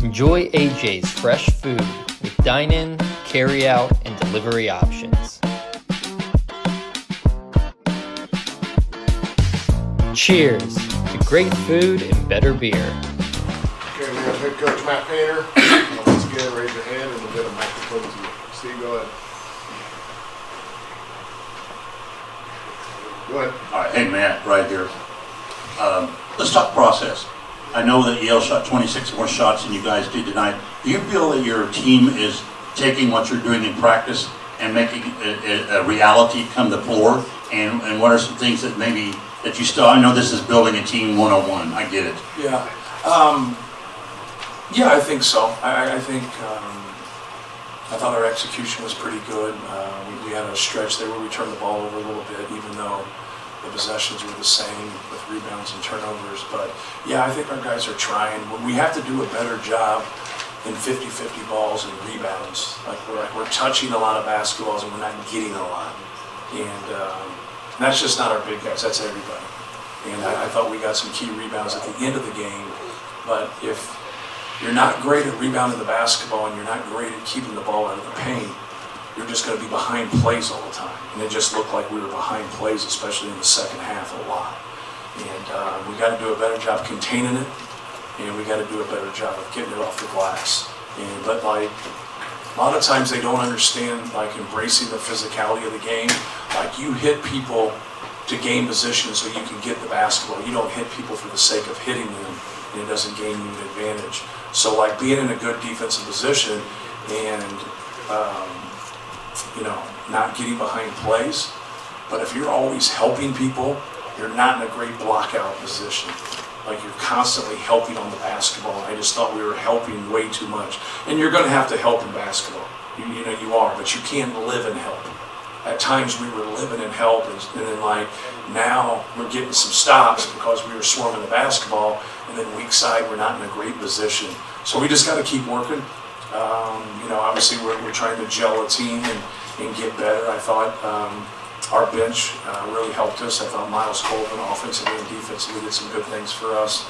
Enjoy AJ's fresh food with dine-in, carry-out, and delivery options. Cheers to great food and better beer. Okay, we have head coach Matt Painter. Once again, raise your hand and we'll get a microphone to you. Steve, go ahead. Go ahead. All right, hey Matt, right here. Let's talk process. I know that Yale shot 26 more shots than you guys did tonight. Do you feel that your team is taking what you're doing in practice and making a reality come to the floor? And what are some things that maybe that you still, I know this is building a team 101, I get it. Yeah, yeah, I think so. I think, I thought our execution was pretty good. We had a stretch there where we turned the ball over a little bit, even though the possessions were the same with rebounds and turnovers. But yeah, I think our guys are trying. We have to do a better job in 50-50 balls and rebounds. We're touching a lot of basketballs and we're not getting a lot. And that's just not our big guys, that's everybody. And I thought we got some key rebounds at the end of the game. But if you're not great at rebounding the basketball and you're not great at keeping the ball out of the paint, you're just going to be behind plays all the time. And it just looked like we were behind plays, especially in the second half, a lot. And we got to do a better job containing it, and we got to do a better job of getting it off the glass. But like, a lot of times they don't understand like embracing the physicality of the game. Like you hit people to gain position so you can get the basketball. You don't hit people for the sake of hitting them, and it doesn't gain you an advantage. So like being in a good defensive position and you know, not getting behind plays. But if you're always helping people, you're not in a great block-out position. Like you're constantly helping on the basketball. And I just thought we were helping way too much. And you're going to have to help in basketball. You know you are, but you can't live in help. At times we were living in help, and then like now we're getting some stops because we were swarming the basketball, and then weak side we're not in a great position. So we just got to keep working. You know, obviously we're trying to gel a team and get better. I thought our bench really helped us. I thought Miles Colvin, offensively and defensively, did some good things for us.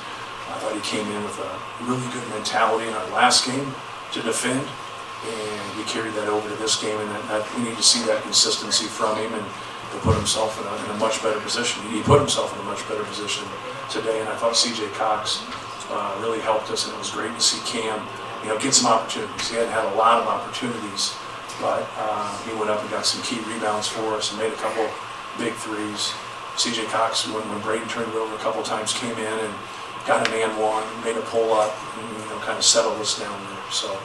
I thought he came in with a really good mentality in our last game to defend, and we carried that over to this game, and that we need to see that consistency from him and to put himself in a much better position. He put himself in a much better position today, and I thought C.J. Cox really helped us, and it was great to see Cam, you know, get some opportunities. He hadn't had a lot of opportunities, but he went up and got some key rebounds for us and made a couple big threes. C.J. Cox, when Braden turned it over a couple times, came in and got a man one, made a pull up, and you know, kind of settled us down there. So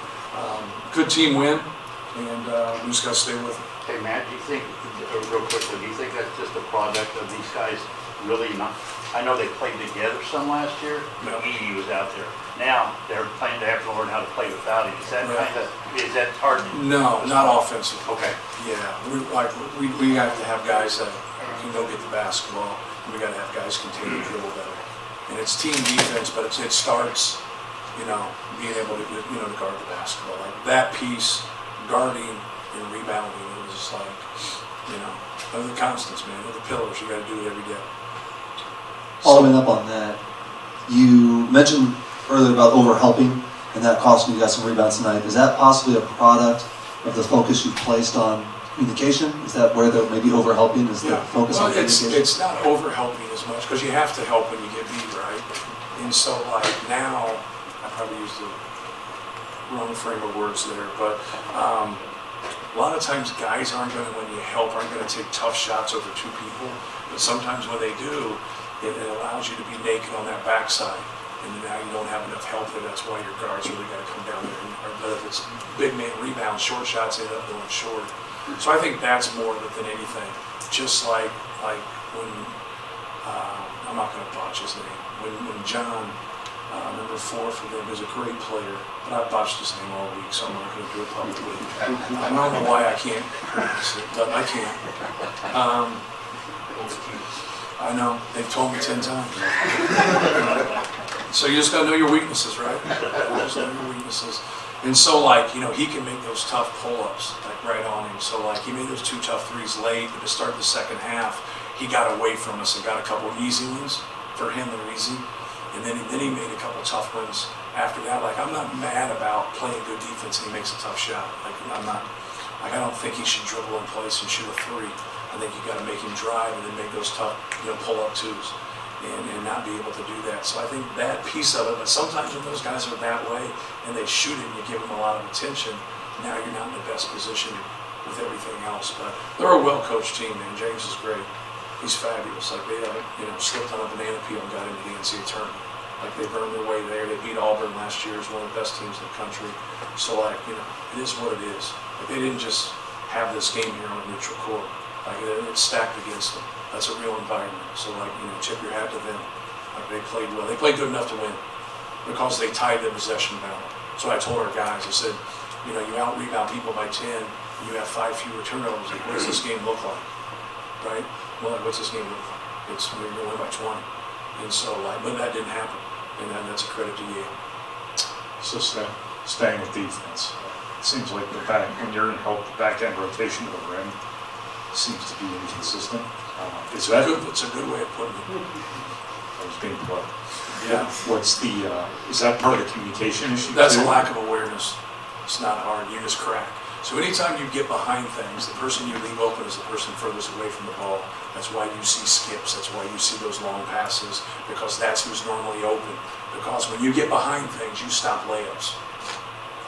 good team win, and we just got to stay with it. Hey Matt, do you think, real quickly, do you think that's just a product of these guys really not? I know they played together some last year, but Edie was out there. Now they're playing to have to learn how to play without him. Is that is that hard? No, not offensive. Okay. Yeah, we have to have guys that can go get the basketball. We got to have guys continue to dribble better. And it's team defense, but it starts, you know, being able to to guard the basketball. Like that piece, guarding and rebounding, it was just like, you know, they're the constants, man. They're the pillars. You got to do it every day. Following up on that, you mentioned earlier about over-helping and that costing you guys some rebounds tonight. Is that possibly a product of the focus you've placed on communication? Is that where the maybe over-helping is the focus on communication? It's not over-helping as much because you have to help when you get beat, right? And so like now, I probably used the wrong frame of words there, but a lot of times guys aren't going to, when you help, aren't going to take tough shots over two people. But sometimes when they do, it allows you to be naked on that backside, and now you don't have enough help there. That's why your guards really got to come down there. But if it's big man rebounds, short shots, they end up going short. So I think that's more of it than anything. Just like when I'm not going to botch his name. When John, number 4 for them, is a great player, but I've botched his name all week, so I'm not going to do it publicly. I don't know why I can't pronounce it, but I can't. I know, they've told me 10 times. So you just gotta know your weaknesses, right? You just know your weaknesses. And so like, you know, he can make those tough pull-ups, like right on him. So like, he made those 2 tough threes late, but to start the second half, he got away from us and got a couple easy ones. For him, they're easy. And then he made a couple tough ones after that, like, I'm not mad about playing good defense and he makes a tough shot. Like, I'm not, like, I don't think he should dribble in place and shoot a three. I think you got to make him drive and then make those tough, pull-up twos and not be able to do that. So I think that piece of it, but sometimes when those guys are that way and they shoot it and you give them a lot of attention, now you're not in the best position with everything else. But they're a well-coached team, man. James is great. He's fabulous. Like, they haven't, slipped on a banana peel and got into the NCAA tournament. Like, they've earned their way there. They beat Auburn last year as one of the best teams in the country. So, like, it is what it is. Like, they didn't just have this game here on a neutral court. Like, it's stacked against them. That's a real environment. So, like, tip your hat to them. Like, they played well. They played good enough to win because they tied the possession battle. So I told our guys, I said, you out-rebound people by 10, and you have 5 fewer turnovers. Like, what does this game look like? Right? Well, like, what's this game look like? We're going to win by 20. And so, like, but that didn't happen. And that's a credit to Yale. So staying with defense, it seems like when you're in help, the back end rotation to the rim seems to be inconsistent. It's a good way of putting it. I was being put. Yeah. Is that part of the communication issue? That's too? a lack of awareness. It's not hard. You just crack. So anytime you get behind things, the person you leave open is the person furthest away from the ball. That's why you see skips. That's why you see those long passes, because that's who's normally open. Because when you get behind things, you stop layups.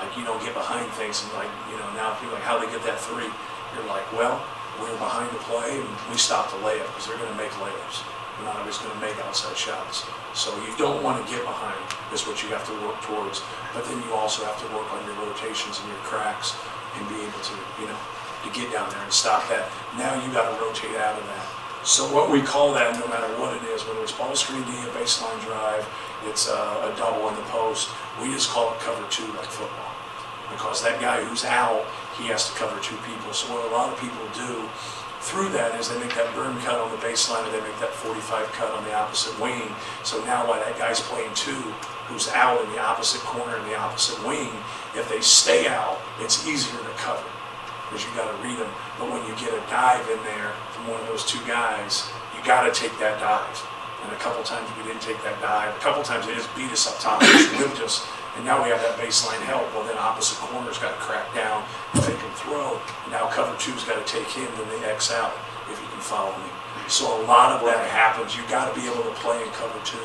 Like, you don't get behind things and, like, now people are like, how they get that three? You're like, well, we're behind the play and we stop the layup because they're going to make layups. They're not always going to make outside shots. So you don't want to get behind is what you have to work towards. But then you also have to work on your rotations and your cracks and be able to, to get down there and stop that. Now you got to rotate out of that. So what we call that, no matter what it is, whether it's ball screen D, a baseline drive, it's a double in the post, we just call it cover 2 like football. Because that guy who's out, he has to cover 2 people. So what a lot of people do through that is they make that burn cut on the baseline or they make that 45 cut on the opposite wing. So now while that guy's playing 2, who's out in the opposite corner in the opposite wing, if they stay out, it's easier to cover because you got to read them. But when you get a dive in there from one of those 2 guys, you got to take that dive. And a couple times we didn't take that dive. A couple times they just beat us up top, just whipped us. And now we have that baseline help. Well, then opposite corner's got to crack down if they can throw. Now cover 2's got to take him, then they X out, if you can follow me. So a lot of that happens. You got to be able to play in cover 2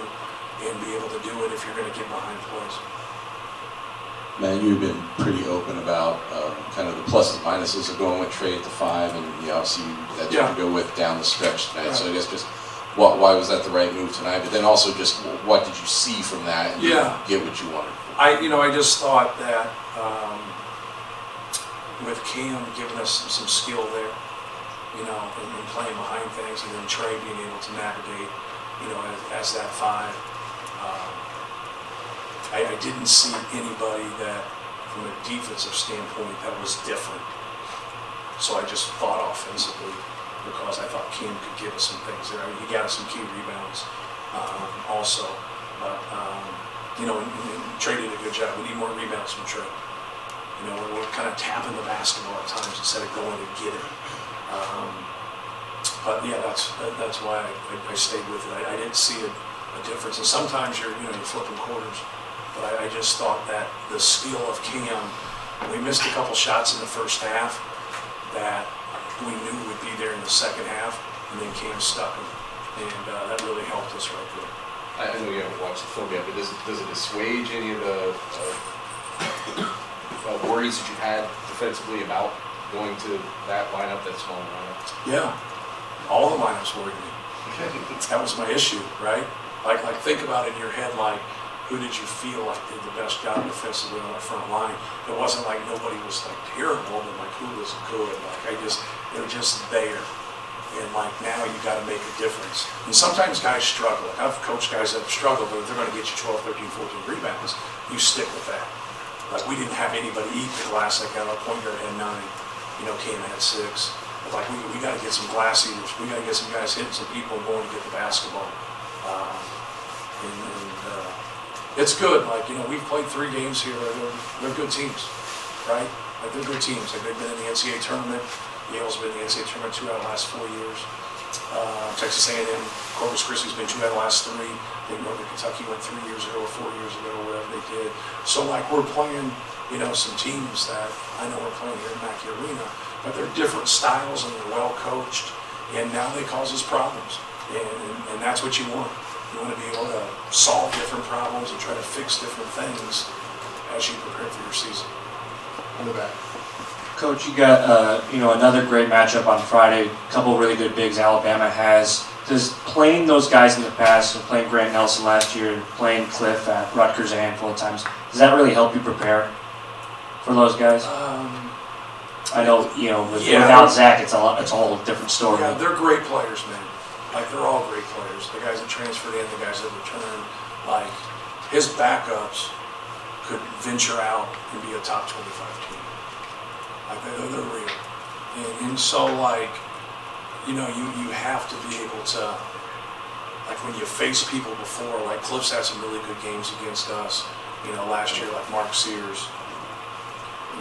and be able to do it if you're going to get behind plays. Man, you've been pretty open about kind of the pluses and minuses of going with Trey at the 5, and obviously that you can go with down the stretch tonight. Right. So I guess just why was that the right move tonight? But then also just what did you see from that and get what you wanted? I just thought that with Cam giving us some skill there, and playing behind things, and then Trey being able to navigate, as that 5. I didn't see anybody that, from a defensive standpoint, that was different. So I just thought offensively because I thought Cam could give us some things there. He got us some key rebounds also. But, and Trey did a good job. We need more rebounds from Trey. We're kind of tapping the basketball at times instead of going to get it. But yeah, that's why I stayed with it. I didn't see a difference. And sometimes you're flipping quarters. But I just thought that the skill of Cam, we missed a couple shots in the first half that we knew would be there in the second half, and then Cam stuck them. And that really helped us right there. I know you haven't watched the film yet, but does it assuage any of the worries that you had defensively about going to that lineup, that small lineup? Yeah, all the lineups worried me. That was my issue, right? Like think about it in your head, like, who did you feel like did the best job defensively on the front line? It wasn't like nobody was like terrible, but like who was good? Like they're just there. And like now you got to make a difference. And sometimes guys struggle. Like I've coached guys that have struggled, but if they're going to get you 12, 13, 14 rebounds, you stick with that. Like we didn't have anybody eat the glass like that. Our point guard had 9, Cam had 6. But like we got to get some glass eaters. We got to get some guys hitting some people and going to get the basketball. It's good. Like, we've played 3 games here. They're good teams, right? Like, they're good teams. Like, they've been in the NCAA tournament. Yale's been in the NCAA tournament 2 out of the last 4 years. Texas A&M, Corpus Christi's been 2 out of the last 3. I think Northern Kentucky went 3 years ago or 4 years ago, or whatever they did. So like we're playing, some teams that I know we're playing here in Mackey Arena, but they're different styles and they're well coached, and now they cause us problems. And that's what you want. You want to be able to solve different problems and try to fix different things as you prepare for your season. In the back. Coach, you got another great matchup on Friday. A couple really good bigs Alabama has. Does playing those guys in the past, so playing Grant Nelson last year, playing Cliff at Rutgers a handful of times, does that really help you prepare for those guys? I know without Zach, it's a whole different story. Yeah, they're great players, man. Like they're all great players. The guys that transferred in, the guys that returned. Like his backups could venture out and be a top 25 team. Like they're real. And so like, you have to be able to, like when you face people before, like Cliff's had some really good games against us. Last year, like Mark Sears,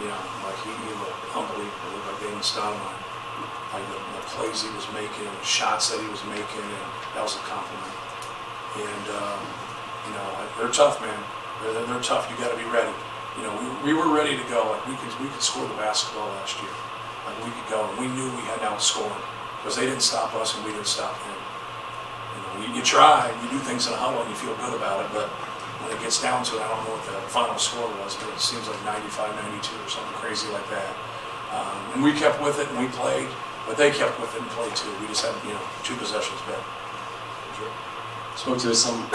like he looked unbelievable. He looked like Damon Stoudemire. Like the plays he was making, the shots that he was making, and that was a compliment. And they're tough, man. They're tough. You got to be ready. We were ready to go. Like we could score the basketball last year. Like we could go, and we knew we had to outscore them because they didn't stop us and we didn't stop them. You try, you do things in a huddle and you feel good about it, but when it gets down to it, I don't know what the final score was, but it seems like 95, 92 or something crazy like that. And we kept with it and we played. But they kept with it and played too. We just had, 2 possessions better. Spoke to us some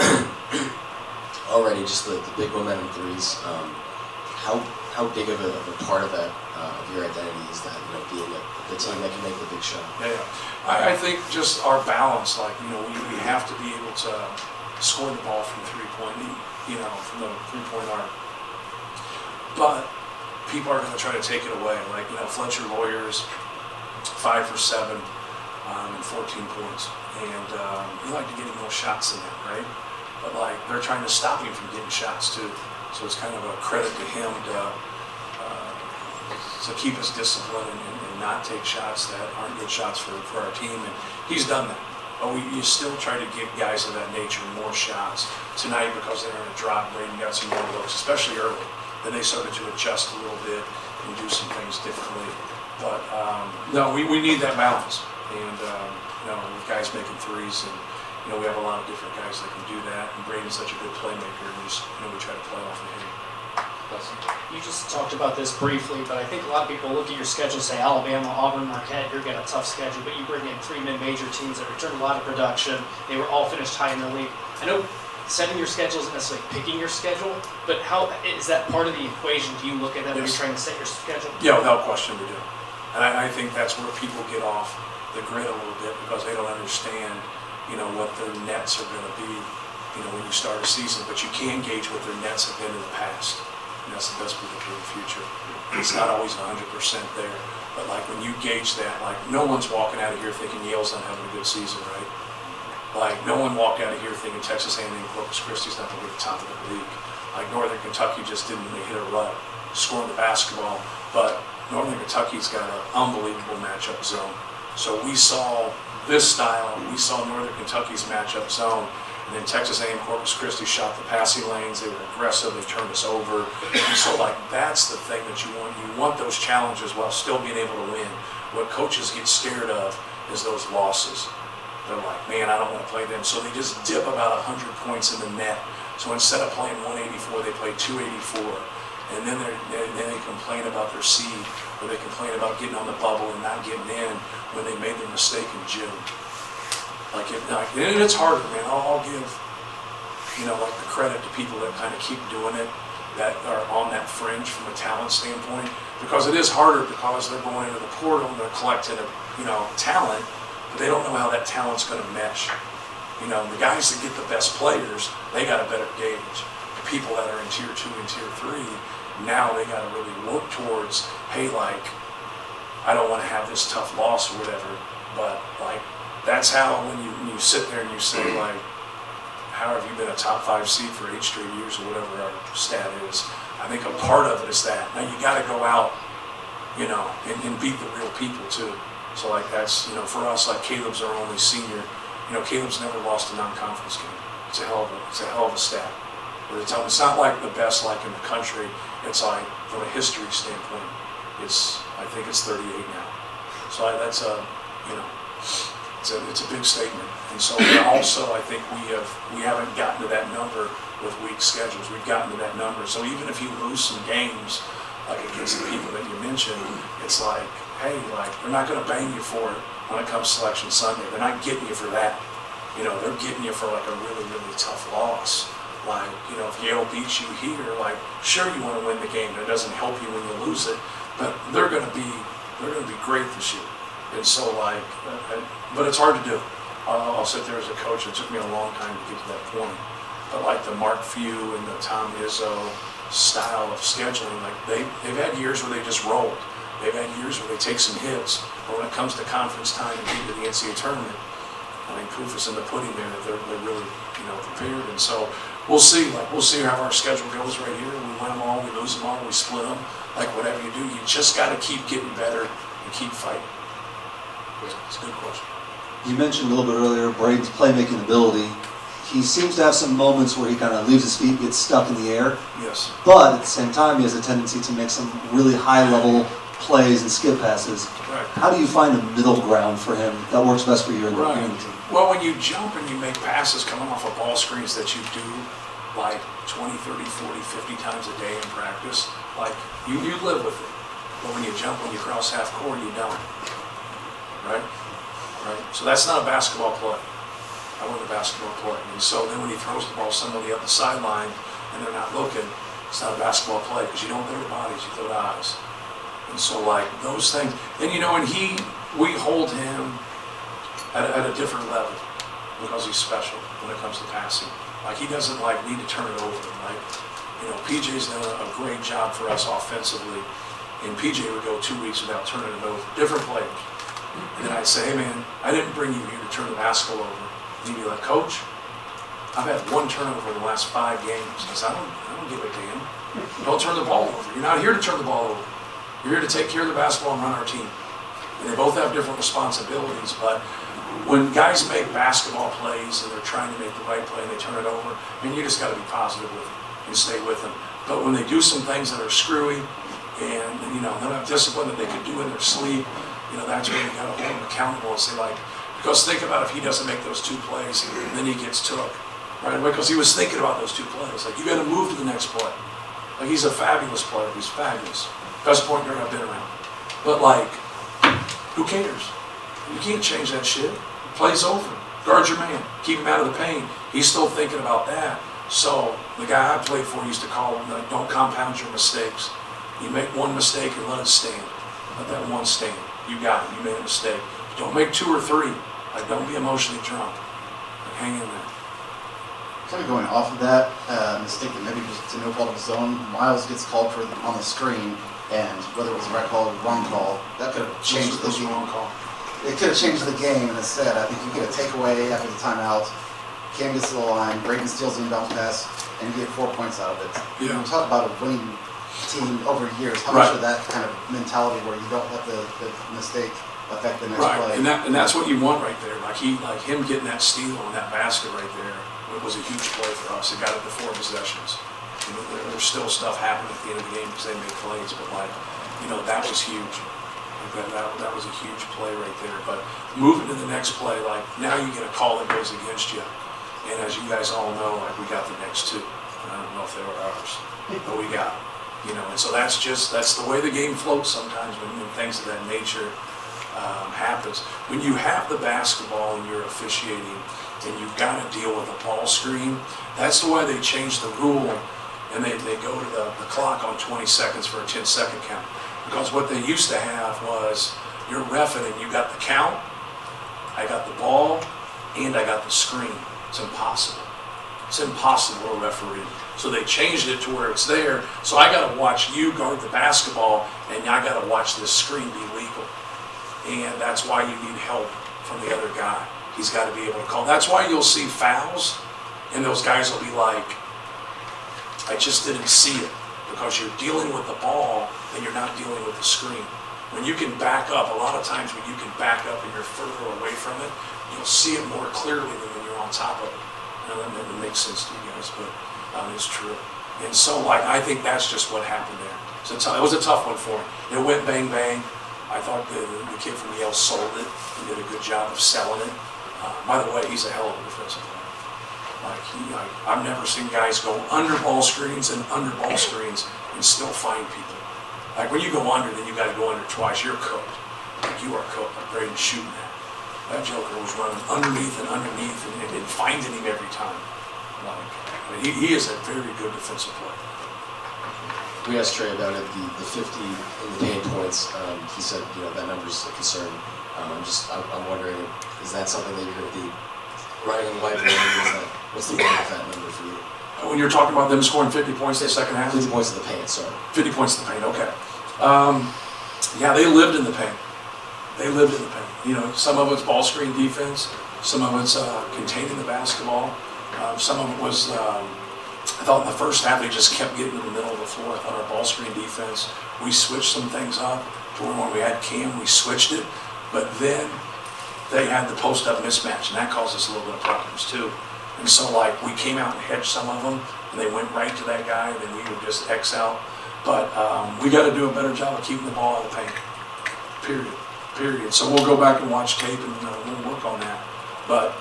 already, just the big momentum threes. How big of a part of that, of your identity is that, being the team that can make the big shot? Yeah. I think just our balance, like, we have to be able to score the ball from from the three-point arc. But people are going to try to take it away. Like, Fletcher Lawyers, 5 for 7 and 14 points. And you like to get him more shots than that, right? But like they're trying to stop him from getting shots too. So it's kind of a credit to him to keep us disciplined and not take shots that aren't good shots for our team. And he's done that. But you still try to give guys of that nature more shots. Tonight, because they're in a drop, Braden got some more looks, especially early. Then they started to adjust a little bit and do some things differently. But no, we need that balance, and with guys making threes, and we have a lot of different guys that can do that. And Braden's such a good playmaker, and we try to play off of him. You just talked about this briefly, but I think a lot of people look at your schedule and say Alabama, Auburn, Marquette, you're getting a tough schedule, but you bring in 3 mid-major teams that return a lot of production. They were all finished high in the league. I know setting your schedule isn't necessarily picking your schedule, but how is that part of the equation? Do you look at that when you're trying to set your schedule? Yeah, without question we do. And I think that's where people get off the grid a little bit because they don't understand, what their nets are going to be, when you start a season. But you can gauge what their nets have been in the past. And that's the best predictor of the future. It's not always 100% there. But like when you gauge that, like no one's walking out of here thinking Yale's not having a good season, right? Like no one walked out of here thinking Texas A&M Corpus Christi's not going to be at the top of the league. Like Northern Kentucky just didn't really hit a rut scoring the basketball, but Northern Kentucky's got an unbelievable matchup zone. So we saw this style, we saw Northern Kentucky's matchup zone, and then Texas A&M Corpus Christi shot the passing lanes, they were aggressive, they turned us over. And so like that's the thing that you want. You want those challenges while still being able to win. What coaches get scared of is those losses. They're like, man, I don't want to play them. So they just dip about 100 points in the net. So instead of playing 184, they play 284. And then they complain about their seed, or they complain about getting on the bubble and not getting in when they made their mistake in June. And it's harder, man. I'll give, like the credit to people that kind of keep doing it, that are on that fringe from a talent standpoint, because it is harder because they're going into the portal and they're collecting, talent, but they don't know how that talent's going to mesh. The guys that get the best players, they got a better gauge. The people that are in tier 2 and tier 3, now they got to really work towards, hey, like, I don't want to have this tough loss or whatever, but like, that's how when you sit there and you say, like, how have you been a top 5 seed for 8 straight years or whatever our stat is? I think a part of it is that. Now you got to go out, and beat the real people too. So like that's, for us, like Caleb's our only senior. Caleb's never lost a non-conference game. It's a hell of a stat. But it's not like the best like in the country. It's like from a history standpoint, I think it's 38 now. So that's it's a big statement. And so also I think we haven't gotten to that number with weak schedules. We've gotten to that number. So even if you lose some games, like against the people that you mentioned, it's like, hey, like they're not going to bang you for it when it comes Selection Sunday. They're not getting you for that. They're getting you for like a really, really tough loss. Like, if Yale beats you here, like, sure you want to win the game. It doesn't help you when you lose it, but they're going to be great this year. And so like, but it's hard to do. I'll sit there as a coach. It took me a long time to get to that point. But like the Mark Few and the Tom Izzo style of scheduling, like they've had years where they just rolled. They've had years where they take some hits, but when it comes to conference time and get to the NCAA tournament, I think proof is in the pudding there that they're really prepared. And so we'll see. Like we'll see how our schedule goes right here. We win them all, we lose them all, we split them. Like whatever you do, you just got to keep getting better and keep fighting. It's a good question. You mentioned a little bit earlier Braden's playmaking ability. He seems to have some moments where he kind of leaves his feet, gets stuck in the air. Yes. But at the same time, he has a tendency to make some really high-level plays and skip passes. Right. How do you find a middle ground for him that works best for you and the team? Well, when you jump and you make passes coming off of ball screens that you do like 20, 30, 40, 50 times a day in practice, like you live with it. But when you jump, when you cross half court, you don't. Right? So that's not a basketball play. I want a basketball play. And so then when he throws the ball somebody up the sideline and they're not looking, it's not a basketball play because you don't throw the bodies, you throw the eyes. And so like those things, and we hold him at a different level because he's special when it comes to passing. Like he doesn't like need to turn it over. Like, PJ's done a great job for us offensively, and PJ would go 2 weeks without turning it over. Different players. And then I'd say, hey man, I didn't bring you here to turn the basketball over. And he'd be like, Coach, I've had one turnover in the last 5 games. I said, I don't give a damn. Don't turn the ball over. You're not here to turn the ball over. You're here to take care of the basketball and run our team. And they both have different responsibilities, but when guys make basketball plays and they're trying to make the right play and they turn it over, you just got to be positive with them and stay with them. But when they do some things that are screwy and they don't have discipline that they could do in their sleep, that's where you got to hold them accountable and say like, because think about if he doesn't make those 2 plays and then he gets took, right? Because he was thinking about those 2 plays. Like you got to move to the next play. Like he's a fabulous player. He's fabulous. Best point guard I've been around. But like, who cares? You can't change that shit. Play's over. Guard your man. Keep him out of the paint. He's still thinking about that. So the guy I played for used to call him, like, don't compound your mistakes. You make one mistake and let it stand. Let that one stand. You got it. You made a mistake. Don't make 2 or 3. Like, don't be emotionally drunk. Like, hang in there. Kind of going off of that mistake that maybe was to no fault of his own, Miles gets called for on the screen, and whether it was the right call or the wrong call, that could have changed the game. Wrong call. It could have changed the game, and instead, I think you get a takeaway after the timeout. Cam gets to the line, Braden steals the inbound pass, and you get 4 points out of it. Yeah. You talk about a winning team over years. How much of that kind of mentality where you don't let the mistake affect the next play? And that's what you want right there. Like him getting that steal on that basket right there, it was a huge play for us. It got it to 4 possessions. There's still stuff happening at the end of the game because they make plays, but that was huge. That was a huge play right there. But moving to the next play, like now you get a call that goes against you. And as you guys all know, like we got the next 2. And I don't know if they were ours, but we got them. And so that's the way the game floats sometimes when things of that nature happens. When you have the basketball and you're officiating and you've got to deal with a ball screen, that's the way they changed the rule. And they go to the clock on 20 seconds for a 10-second count. Because what they used to have was you're reffing and you got the count, I got the ball, and I got the screen. It's impossible. It's impossible to referee. So they changed it to where it's there. So I got to watch you guard the basketball, and I got to watch this screen be legal. And that's why you need help from the other guy. He's got to be able to call. That's why you'll see fouls, and those guys will be like, I just didn't see it. Because you're dealing with the ball and you're not dealing with the screen. when you can back up, a lot of times when you can back up and you're further away from it, you'll see it more clearly than when you're on top of it. That makes sense to you guys, but it's true. And so, like, I think that's just what happened there. So it was a tough one for him. It went bang bang. I thought the kid from Yale sold it. He did a good job of selling it. By the way, he's a hell of a defensive player. I've never seen guys go under ball screens and still find people. Like when you go under, then you got to go under twice. You're cooked. Like you are cooked. Like Braden's shooting that. That joker was running underneath and finding him every time. He is a very good defensive player. We asked Trey about it, the 50 in the paint points. He said, that number's a concern. I'm wondering, is that something that you're going to be running in white board? What's the goal of that number for you? When you're talking about them scoring 50 points in the second half? 50 points in the paint, sorry. 50 points in the paint, okay. Yeah, they lived in the paint. They lived in the paint. Some of it's ball screen defense. Some of it's containing the basketball. Some of it was, I thought in the first half they just kept getting in the middle of the floor. I thought our ball screen defense, we switched some things up. To where when we had Cam, we switched it. But then they had the post-up mismatch, and that caused us a little bit of problems too. And so, like, we came out and hedged some of them, and they went right to that guy, and then we would just X out. But we got to do a better job of keeping the ball out of the paint. Period. So we'll go back and watch tape, and we'll work on that. But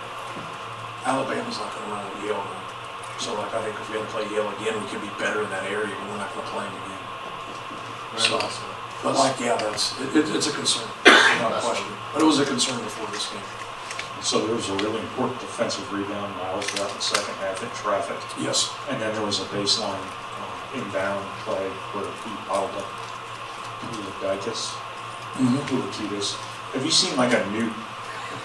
Alabama's not going to run with Yale. So, like, I think if we had to play Yale again, we could be better in that area, but we're not going to play them again. So, but like, yeah, it's a concern, not a question. But it was a concern before this game. So there was a really important defensive rebound. Miles got in the second half in traffic. Yes. And then there was a baseline inbound play where he fouled up Pulikitis. Have you seen like a new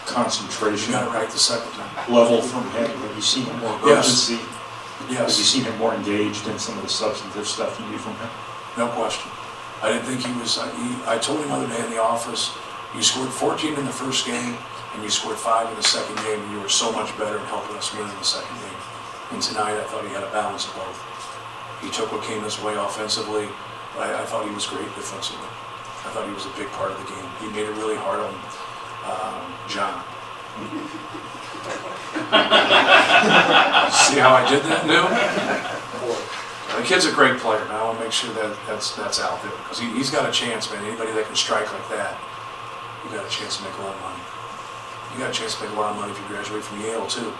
concentration? You got it right the second time. Level from him? Have you seen more urgency? Yes. Have you seen him more engaged in some of the substantive stuff you do from him? No question. I didn't think he was. I told him the other day in the office, you scored 14 in the first game, and you scored 5 in the second game, and you were so much better in helping us win in the second game. And tonight, I thought he had a balance of both. He took what came his way offensively, but I thought he was great defensively. I thought he was a big part of the game. He made it really hard on John. See how I did that, New? The kid's a great player, and I want to make sure that's out there, because he's got a chance, man. Anybody that can strike like that, you got a chance to make a lot of money. You got a chance to make a lot of money if you graduate from Yale, too.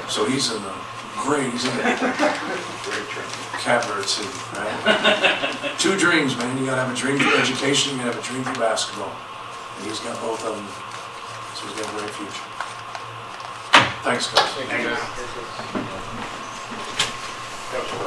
So he's in the great category, too, right? 2 dreams, man. You got to have a dream for education, you got to have a dream for basketball. And he's got both of them, so he's got a great future. Thanks, guys. Thank you, man.